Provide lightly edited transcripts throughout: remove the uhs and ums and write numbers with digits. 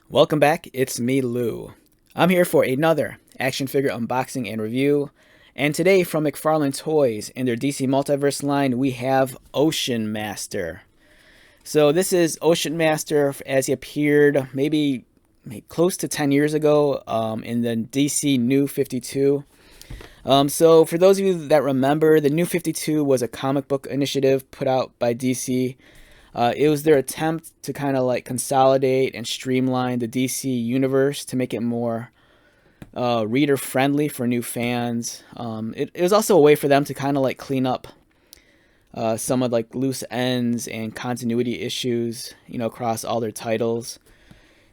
Welcome back, it's me, Lou. I'm here for another action figure unboxing and review. And today from McFarlane Toys in their DC Multiverse line, we have Ocean Master. So this is Ocean Master as he appeared maybe close to 10 years ago in the DC New 52. So for those of you that remember, the New 52 was a comic book initiative put out by DC. It was their attempt to kind of like consolidate and streamline the DC universe to make it more reader friendly for new fans. It was also a way for them to kind of like clean up some of like loose ends and continuity issues, across all their titles.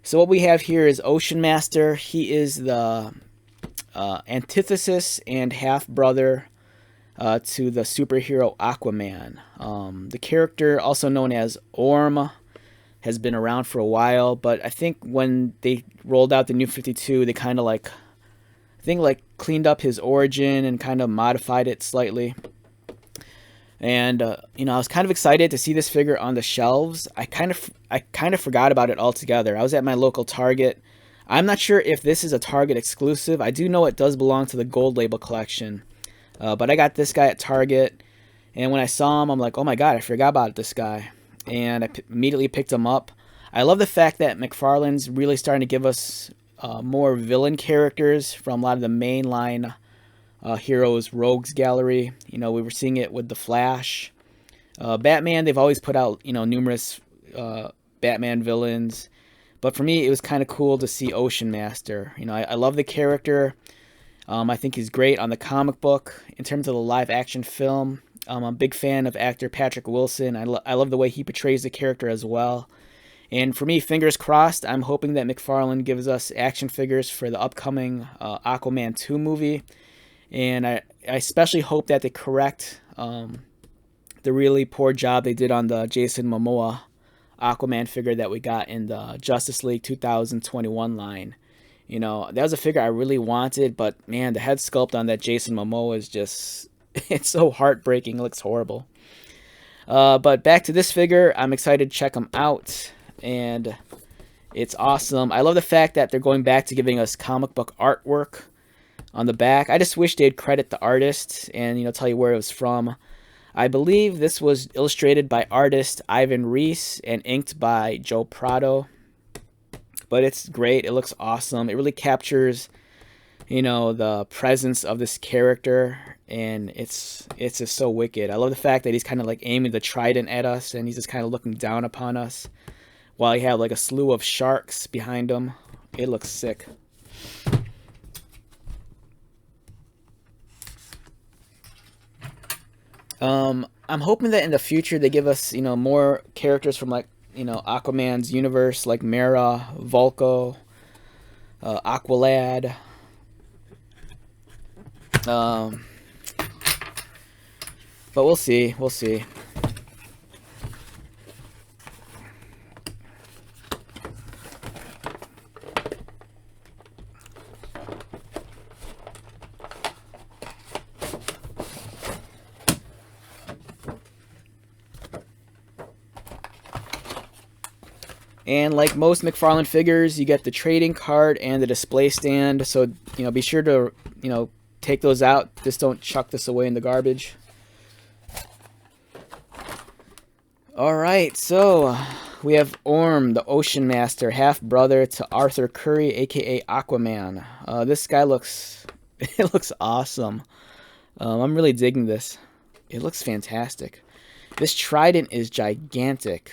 So what we have here is Ocean Master. He is the antithesis and half brother to the superhero Aquaman. The character, also known as Orm, has been around for a while, but I think when they rolled out the New 52, they kind of cleaned up his origin and kind of modified it slightly. And I was kind of excited to see this figure on the shelves. I kind of forgot about it altogether. I was at my local Target. I'm not sure if this is a Target exclusive. I do know it does belong to the Gold Label collection. But I got this guy at Target, and when I saw him, I'm like, oh my god, I forgot about this guy. And I immediately picked him up. I love the fact that McFarlane's really starting to give us more villain characters from a lot of the mainline heroes rogues gallery. We were seeing it with The Flash. Batman, they've always put out, numerous Batman villains. But for me, it was kind of cool to see Ocean Master. I love the character. I think he's great on the comic book. In terms of the live action film, I'm a big fan of actor Patrick Wilson. I love the way he portrays the character as well. And for me, fingers crossed, I'm hoping that McFarlane gives us action figures for the upcoming Aquaman 2 movie. And I especially hope that they correct the really poor job they did on the Jason Momoa Aquaman figure that we got in the Justice League 2021 line. That was a figure I really wanted, but man, the head sculpt on that Jason Momoa is just, it's so heartbreaking. It looks horrible. But back to this figure, I'm excited to check him out, and it's awesome. I love the fact that they're going back to giving us comic book artwork on the back. I just wish they'd credit the artist and, tell you where it was from. I believe this was illustrated by artist Ivan Reis and inked by Joe Prado. But it's great. It looks awesome. It really captures, the presence of this character, and it's just so wicked. I love the fact that he's kind of like aiming the trident at us, and he's just kind of looking down upon us, while he have like a slew of sharks behind him. It looks sick. I'm hoping that in the future they give us, more characters from like, Aquaman's universe, like Mera, Volko, Aqualad. But we'll see. We'll see. And like most McFarlane figures, you get the trading card and the display stand. So, be sure to, take those out. Just don't chuck this away in the garbage. Alright, so we have Orm, the Ocean Master, half-brother to Arthur Curry, aka Aquaman. This guy looks, it looks awesome. I'm really digging this. It looks fantastic. This trident is gigantic.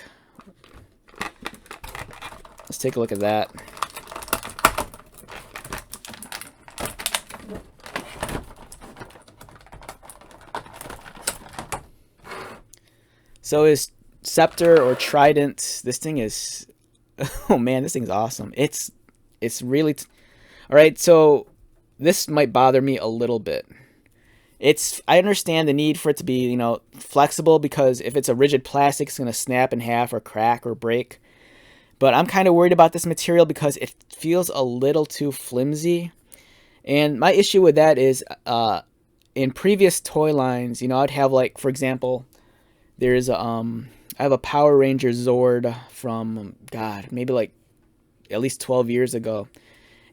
Let's take a look at that. So his scepter or trident, this thing is, oh man, this thing's awesome. It's really, all right, so this might bother me a little bit. I understand the need for it to be, flexible, because if it's a rigid plastic, it's going to snap in half or crack or break. But I'm kind of worried about this material because it feels a little too flimsy. And my issue with that is in previous toy lines, I'd have, like, for example, there's I have a Power Ranger Zord from, God, maybe like at least 12 years ago.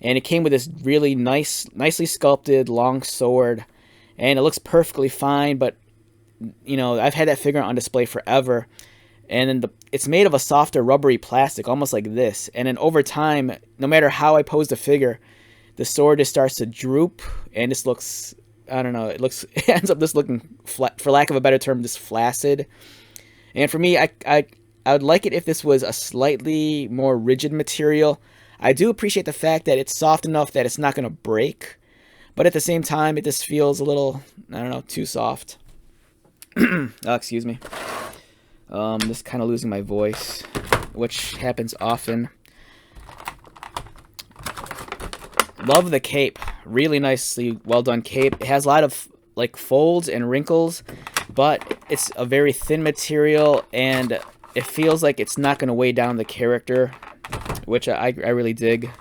And it came with this really nicely sculpted long sword, and it looks perfectly fine. But I've had that figure on display forever, and then it's made of a softer rubbery plastic, almost like this. And then over time, no matter how I pose the figure, the sword just starts to droop, and this looks, I don't know, it ends up just looking flat, for lack of a better term, just flaccid. And for me, I would like it if this was a slightly more rigid material. I do appreciate the fact that it's soft enough that it's not going to break, but at the same time, it just feels a little, I don't know, too soft. Oh, excuse me. Just kind of losing my voice, which happens often. Love the cape. Really nicely well done cape. It has a lot of like folds and wrinkles, but it's a very thin material, and it feels like it's not going to weigh down the character, which I really dig.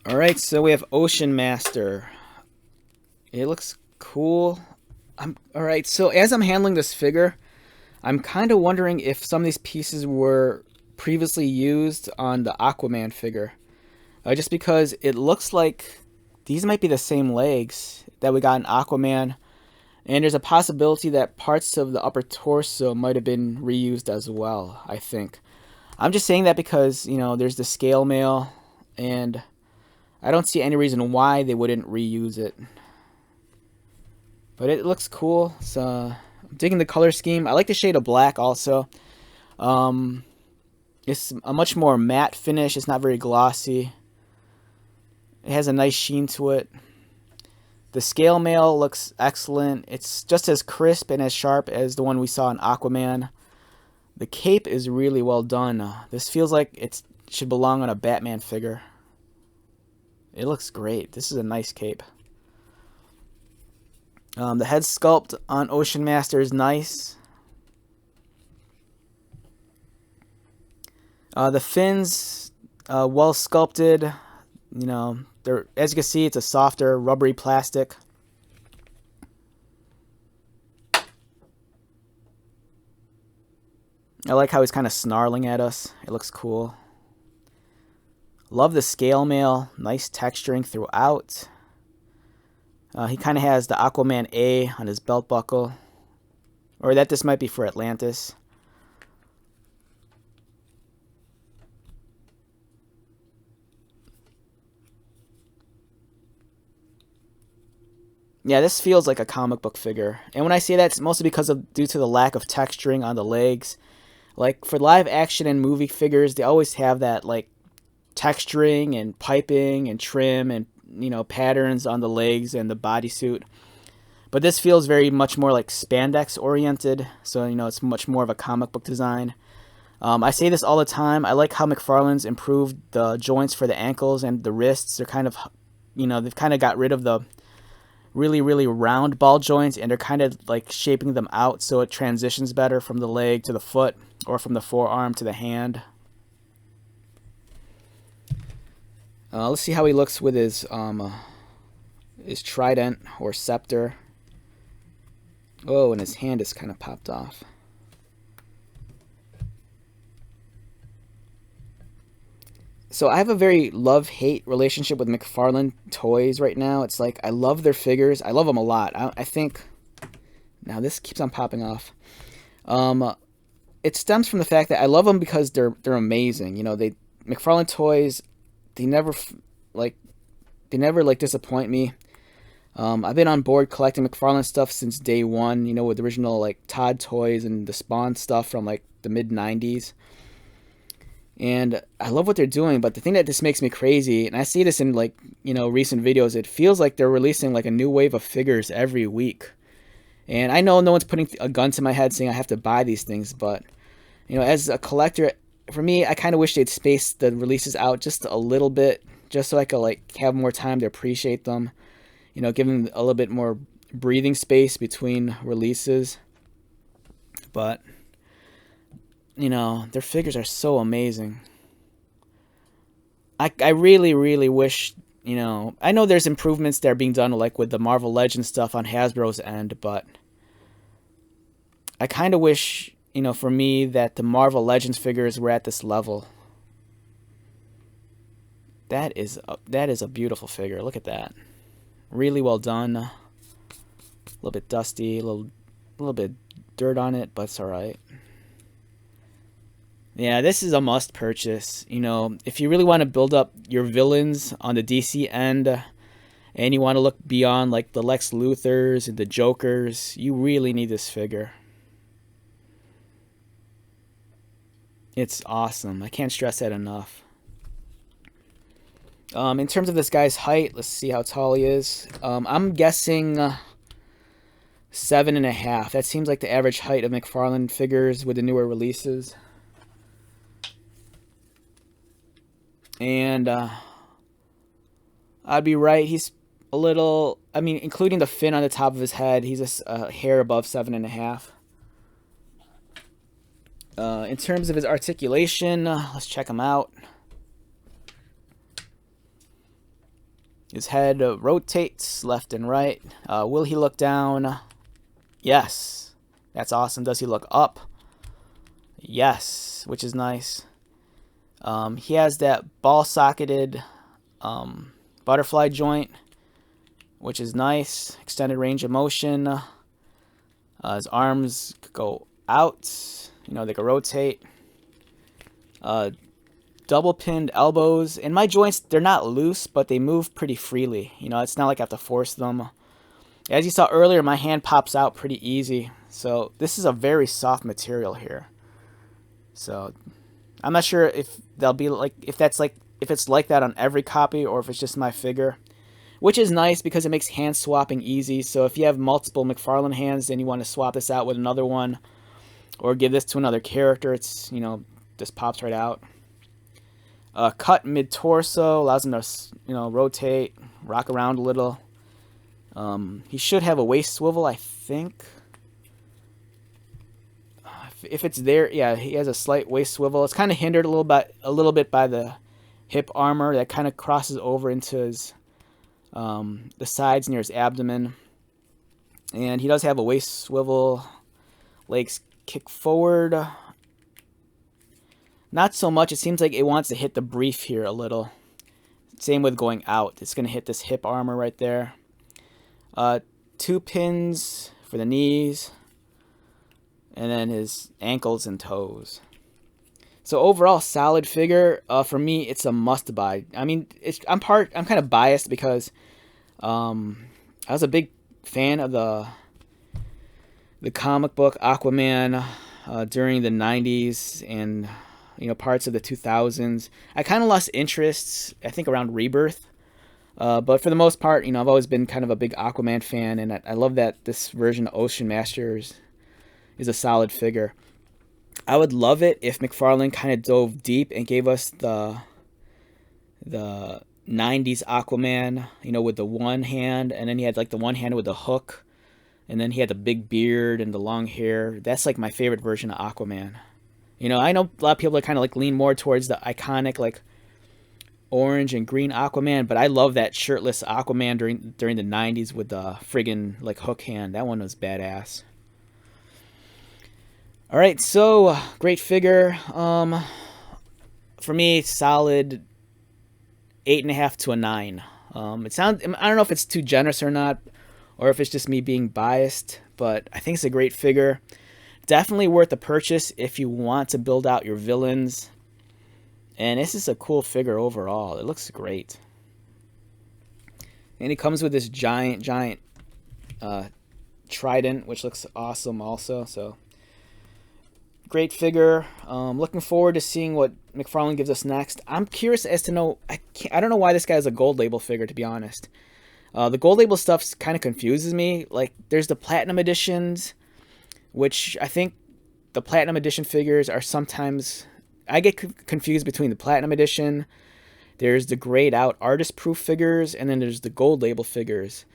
Alright, so we have Ocean Master. It looks cool. Alright, so as I'm handling this figure, I'm kind of wondering if some of these pieces were previously used on the Aquaman figure. Just because it looks like these might be the same legs that we got in Aquaman. And there's a possibility that parts of the upper torso might have been reused as well, I think. I'm just saying that because, there's the scale mail, and I don't see any reason why they wouldn't reuse it. But it looks cool. So I'm digging the color scheme. I like the shade of black also. It's a much more matte finish. It's not very glossy. It has a nice sheen to it. The scale mail looks excellent. It's just as crisp and as sharp as the one we saw in Aquaman. The cape is really well done. This feels like it should belong on a Batman figure. It looks great. This is a nice cape. The head sculpt on Ocean Master is nice. The fins, well sculpted. They're, as you can see, it's a softer, rubbery plastic. I like how he's kind of snarling at us. It looks cool. Love the scale mail. Nice texturing throughout. He kind of has the Aquaman A on his belt buckle. Or that this might be for Atlantis. Yeah, this feels like a comic book figure. And when I say that, it's mostly due to the lack of texturing on the legs. Like, for live action and movie figures, they always have that, like, texturing and piping and trim and, patterns on the legs and the bodysuit. But this feels very much more like spandex oriented. So, it's much more of a comic book design. I say this all the time. I like how McFarlane's improved the joints for the ankles and the wrists. They're kind of, they've kind of got rid of the really, really round ball joints, and they're kind of like shaping them out so it transitions better from the leg to the foot or from the forearm to the hand. Let's see how he looks with his trident or scepter. Oh, and his hand is kind of popped off. So I have a very love-hate relationship with McFarlane toys right now. It's like I love their figures. I love them a lot. I think... Now this keeps on popping off. It stems from the fact that I love them because they're amazing. McFarlane toys, they never disappoint me. I've been on board collecting McFarlane stuff since day one. With the original like Todd toys and the Spawn stuff from like the mid-90s. And I love what they're doing, but the thing that just makes me crazy, and I see this in recent videos, it feels like they're releasing like a new wave of figures every week. And I know no one's putting a gun to my head saying I have to buy these things, but as a collector, for me, I kind of wish they'd space the releases out just a little bit, just so I could like have more time to appreciate them. You know, give them a little bit more breathing space between releases. But you know, their figures are so amazing. I really, really wish, you know, I know there's improvements that are being done, like with the Marvel Legends stuff on Hasbro's end, but I kind of wish, you know, for me, that the Marvel Legends figures were at this level. That is a beautiful figure. Look at that. Really well done. A little bit dusty, a little bit dirt on it, but it's all right. Yeah, this is a must purchase. You know, if you really want to build up your villains on the DC end, and you want to look beyond like the Lex Luthors and the Jokers, you really need this figure. It's awesome. I can't stress that enough. In terms of this guy's height, let's see how tall he is. I'm guessing 7.5. That seems like the average height of McFarlane figures with the newer releases. And I'd be right. He's a little, I mean, including the fin on the top of his head, he's a hair above 7.5. In terms of his articulation, let's check him out. His head rotates left and right. Will he look down? Yes. That's awesome. Does he look up? Yes, which is nice. He has that ball-socketed butterfly joint, which is nice. Extended range of motion. His arms go out. You know, they can rotate. Double pinned elbows. And my joints, they're not loose, but they move pretty freely. You know, it's not like I have to force them. As you saw earlier, my hand pops out pretty easy. So this is a very soft material here. So I'm not sure if they'll be like, if it's like that on every copy, or if it's just my figure, which is nice because it makes hand swapping easy. So if you have multiple McFarlane hands and you want to swap this out with another one, or give this to another character, it's, you know, just pops right out. Cut mid torso allows him to, you know, rotate, rock around a little. He should have a waist swivel, I think. If it's there, yeah, he has a slight waist swivel. It's kind of hindered a little bit by the hip armor that kind of crosses over into his the sides near his abdomen. And he does have a waist swivel. Legs kick forward. Not so much. It seems like it wants to hit the brief here a little. Same with going out. It's going to hit this hip armor right there. 2 pins for the knees. And then his ankles and toes. So overall, solid figure. For me, it's a must buy. I mean, I'm kind of biased because I was a big fan of the comic book Aquaman during the 90s and, you know, parts of the 2000s. I kind of lost interest, I think, around Rebirth. But for the most part, you know, I've always been kind of a big Aquaman fan, and I love that this version of Ocean Masters is a solid figure. I would love it if McFarlane kind of dove deep and gave us the 90s Aquaman, you know, with the one hand, and then he had like the one hand with the hook, and then he had the big beard and the long hair. That's like my favorite version of Aquaman. You know, I know a lot of people are kind of like lean more towards the iconic like orange and green Aquaman, but I love that shirtless Aquaman during the 90s with the friggin' like hook hand. That one was badass. All right, so great figure. For me, solid 8.5 to a 9. I don't know if it's too generous or not, or if it's just me being biased, but I think it's a great figure. Definitely worth the purchase if you want to build out your villains. And this is a cool figure overall. It looks great. And he comes with this giant trident, which looks awesome also. So great figure. Looking forward to seeing what McFarlane gives us next. I'm curious as to know. I don't know why this guy is a gold label figure, to be honest. The gold label stuff kind of confuses me. Like, there's the platinum editions, which I think the platinum edition figures are sometimes, I get confused between the platinum edition There's the grayed out artist proof figures, and then there's the gold label figures.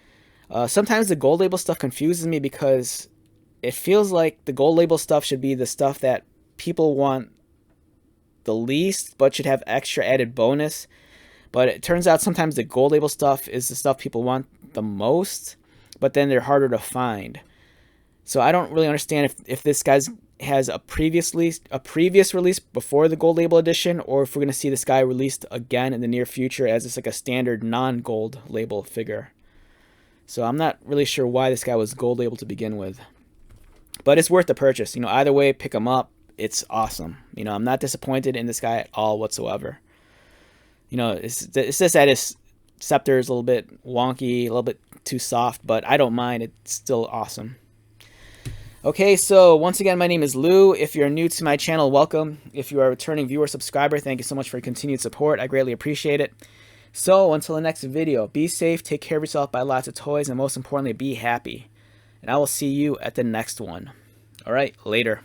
Sometimes the gold label stuff confuses me because it feels like the gold label stuff should be the stuff that people want the least, but should have extra added bonus. But it turns out sometimes the gold label stuff is the stuff people want the most, but then they're harder to find. So I don't really understand if this guy's has a previous release before the gold label edition, or if we're going to see this guy released again in the near future as it's like a standard non-gold label figure. So I'm not really sure why this guy was gold label to begin with. But it's worth the purchase. You know, either way, pick him up. It's awesome. You know, I'm not disappointed in this guy at all whatsoever. You know, it's just that his scepter is a little bit wonky, a little bit too soft, but I don't mind. It's still awesome. Okay, so once again, my name is Lou. If you're new to my channel, welcome. If you are a returning viewer, subscriber, thank you so much for your continued support. I greatly appreciate it. So until the next video, be safe, take care of yourself, buy lots of toys, and most importantly, be happy. And I will see you at the next one. All right, later.